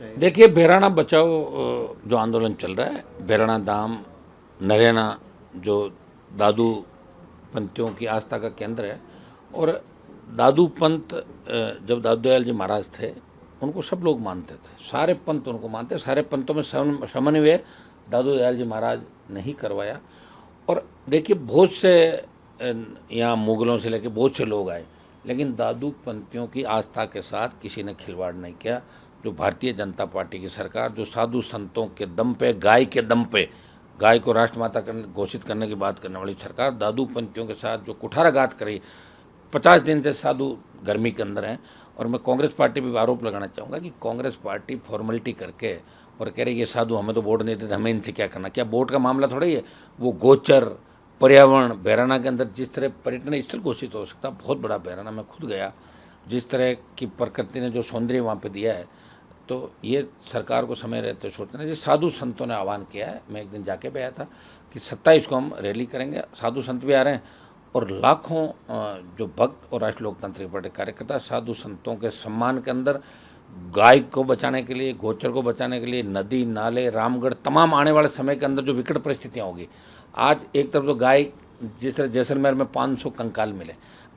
रहेगा? देखिए, बेराना बचाओ जो आंदोलन चल रहा है, बेराना धाम नरैना जो दादू पंथियों की आस्था का केंद्र है, और दादू पंथ जब दादू दयाल जी महाराज थे उनको सब लोग मानते थे, सारे पंथ उनको मानते, सारे पंथों में समन्वय दादू दयाल जी महाराज ने ही करवाया। और देखिए, बहुत से यहाँ मुगलों से लेकर बहुत से लोग आए, लेकिन दादू पंथियों की आस्था के साथ किसी ने खिलवाड़ नहीं किया। जो भारतीय जनता पार्टी की सरकार, जो साधु संतों के दम पे, गाय के दम पे, गाय को राष्ट्रमाता घोषित करने की बात करने वाली सरकार, दादू पंथियों के साथ जो कुठाराघात करी, 50 दिन से साधु गर्मी के अंदर हैं। और मैं कांग्रेस पार्टी पर आरोप लगाना चाहूँगा कि कांग्रेस पार्टी फॉर्मेलिटी करके और कह रही ये साधु हमें तो वोट नहीं देते, हमें इनसे क्या करना, क्या वोट का मामला थोड़ा ही है। वो गोचर पर्यावरण बैराना के अंदर जिस तरह पर्यटन स्थल घोषित हो सकता, बहुत बड़ा बैराना, मैं खुद गया, जिस तरह की प्रकृति ने जो सौंदर्य वहाँ पे दिया है, तो ये सरकार को समय रहते सोचना है। साधु संतों ने आह्वान किया है, मैं एक दिन जाके भी आया था कि 27 को हम रैली करेंगे, साधु संत भी आ रहे हैं, और लाखों जो भक्त और राष्ट्रीय लोकतांत्रिक पार्टी कार्यकर्ता साधु संतों के सम्मान के अंदर गाय को बचाने के लिए, गोचर को बचाने के लिए, नदी नाले रामगढ़ तमाम आने वाले समय के अंदर जो विकट परिस्थितियाँ होगी, आज एक तरफ तो गाय, जिस तरह जैसलमेर में 500 कंकाल मिले,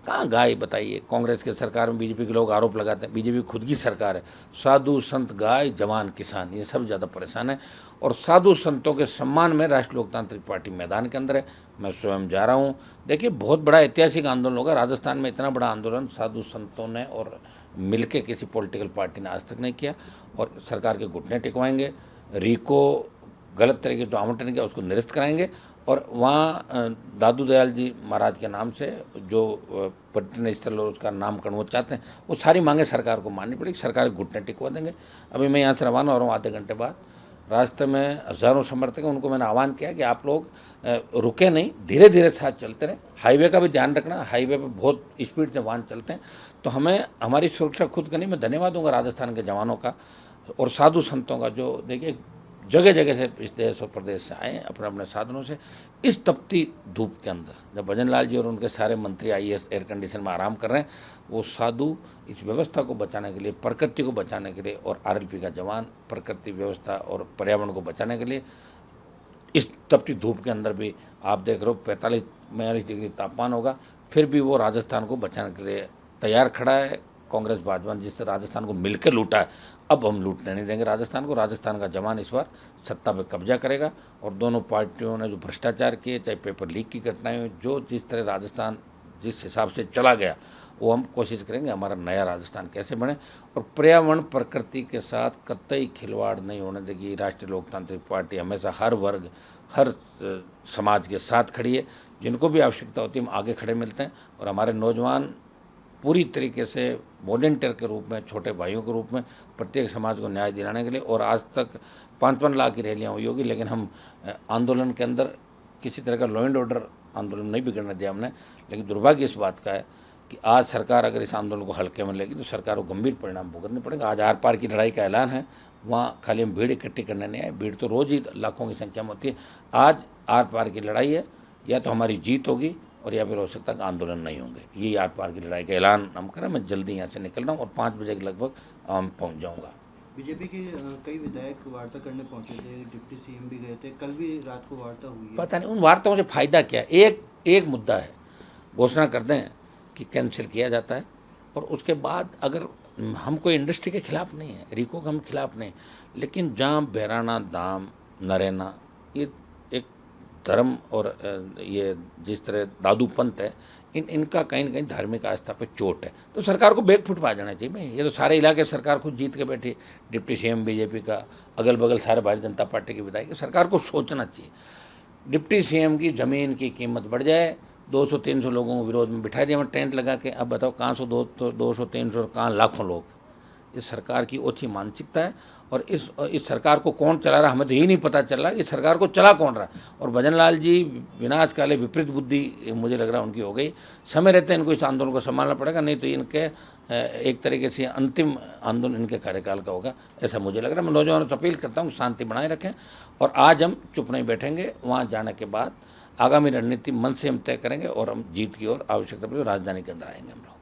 कहाँ गाय बताइए। कांग्रेस की सरकार में बीजेपी के लोग आरोप लगाते हैं, बीजेपी खुद की सरकार है, साधु संत गाय जवान किसान ये सब ज़्यादा परेशान है। और साधु संतों के सम्मान में राष्ट्रीय लोकतांत्रिक पार्टी मैदान के अंदर है, मैं स्वयं जा रहा हूँ। देखिए, बहुत बड़ा ऐतिहासिक आंदोलन होगा राजस्थान में, इतना बड़ा आंदोलन साधु संतों ने और मिलके किसी पॉलिटिकल पार्टी ने आज तक नहीं किया। और सरकार के घुटने टिकवाएंगे, रीको गलत तरीके जो आवंटन किया उसको निरस्त कराएंगे, और वहाँ दादू दयाल जी महाराज के नाम से जो पर्यटन स्थल और उसका नामकरण वो चाहते हैं, वो सारी मांगे सरकार को माननी पड़ेगी, सरकार के घुटने टिकवा देंगे। अभी मैं यहाँ से रवाना हो रहा हूँ आधे घंटे बाद, रास्ते में हज़ारों समर्थक हैं, उनको मैंने आह्वान किया कि आप लोग रुके नहीं, धीरे धीरे साथ चलते रहें, हाईवे का भी ध्यान रखना, हाईवे पे बहुत स्पीड से वाहन चलते हैं, तो हमें हमारी सुरक्षा खुद करनी। मैं धन्यवाद दूंगा राजस्थान के जवानों का और साधु संतों का, जो देखिए जगह जगह से इस देश और प्रदेश से आए अपने अपने साधनों से, इस तपती धूप के अंदर जब भजन लाल जी और उनके सारे मंत्री आईएएस एयर कंडीशन में आराम कर रहे हैं, वो साधु इस व्यवस्था को बचाने के लिए, प्रकृति को बचाने के लिए, और आरएलपी का जवान प्रकृति व्यवस्था और पर्यावरण को बचाने के लिए इस तपती धूप के अंदर भी, आप देख रहे हो 45-42 डिग्री तापमान होगा, फिर भी वो राजस्थान को बचाने के लिए तैयार खड़ा है। कांग्रेस भाजपा जिससे राजस्थान को मिलकर लूटा है, अब हम लूटने नहीं देंगे राजस्थान को। राजस्थान का जवान इस बार सत्ता पर कब्जा करेगा, और दोनों पार्टियों ने जो भ्रष्टाचार किए, चाहे पेपर लीक की घटनाएं हुई, जो जिस तरह राजस्थान जिस हिसाब से चला गया, वो हम कोशिश करेंगे हमारा नया राजस्थान कैसे बने। और पर्यावरण प्रकृति के साथ कतई खिलवाड़ नहीं होने देगी राष्ट्रीय लोकतांत्रिक पार्टी। हमेशा हर वर्ग, हर समाज के साथ खड़ी है, जिनको भी आवश्यकता होती है हम आगे खड़े मिलते हैं। और हमारे नौजवान पूरी तरीके से वॉलेंटियर के रूप में, छोटे भाइयों के रूप में प्रत्येक समाज को न्याय दिलाने के लिए, और आज तक 5-5 लाख की रैलियाँ हुई होगी, लेकिन हम आंदोलन के अंदर किसी तरह का लॉ एंड ऑर्डर आंदोलन नहीं बिगड़ने दिया हमने। लेकिन दुर्भाग्य इस बात का है कि आज सरकार अगर इस आंदोलन को हल्के में लेगी तो सरकार को गंभीर परिणाम भुगतने पड़ेगा। आज आर पार की लड़ाई का ऐलान है, वहाँ खाली हम भीड़ इकट्ठी करने नहीं आए, भीड़ तो रोज़ ही लाखों की संख्या में होती है। आज आर पार की लड़ाई है, या तो हमारी जीत होगी और या फिर हो सकता है आंदोलन नहीं होंगे। ये आर पार की लड़ाई का ऐलान हम करें। मैं जल्दी यहाँ से निकल रहा हूँ और 5 बजे के लगभग पहुँच जाऊँगा। बीजेपी के कई विधायक वार्ता करने पहुंचे थे, डिप्टी सीएम भी गए थे, कल भी रात को वार्ता हुई है। पता नहीं उन वार्ताओं से फ़ायदा क्या है। एक मुद्दा है, घोषणा कर दें कि कैंसिल किया जाता है, और उसके बाद अगर हम कोई इंडस्ट्री के खिलाफ नहीं है, रीको के हम खिलाफ नहीं, लेकिन जहाँ बैराना धाम नरैना ये एक धर्म और ये जिस तरह दादू पंथ है, इनका कहीं ना कहीं धार्मिक आस्था पे चोट है, तो सरकार को बैक फुट पा जाना चाहिए। भाई ये तो सारे इलाके सरकार खुद जीत के बैठी, डिप्टी सीएम बीजेपी का, अगल बगल सारे भारतीय जनता पार्टी के विधायक, सरकार को सोचना चाहिए। डिप्टी सीएम की ज़मीन की कीमत बढ़ जाए, 200-300 लोगों को विरोध में बिठा दिया मैं टेंट लगा के, अब बताओ कहाँ से 200-300 कहाँ लाखों लोग। इस सरकार की ओछी मानसिकता है, और इस सरकार को कौन चला रहा हमें तो यही नहीं पता चल रहा कि सरकार को चला कौन रहा। और भजन लाल जी विनाश काले विपरीत बुद्धि मुझे लग रहा है उनकी हो गई, समय रहते इनको इस आंदोलन को संभालना पड़ेगा, नहीं तो इनके एक तरीके से अंतिम आंदोलन इनके कार्यकाल का होगा, ऐसा मुझे लग रहा है। मैं नौजवानों से अपील करता हूँ शांति बनाए रखें, और आज हम चुप नहीं बैठेंगे। वहाँ जाने के बाद आगामी रणनीति मन से हम तय करेंगे, और हम जीत की ओर आवश्यकता पड़ी राजधानी के अंदर आएंगे हम लोग।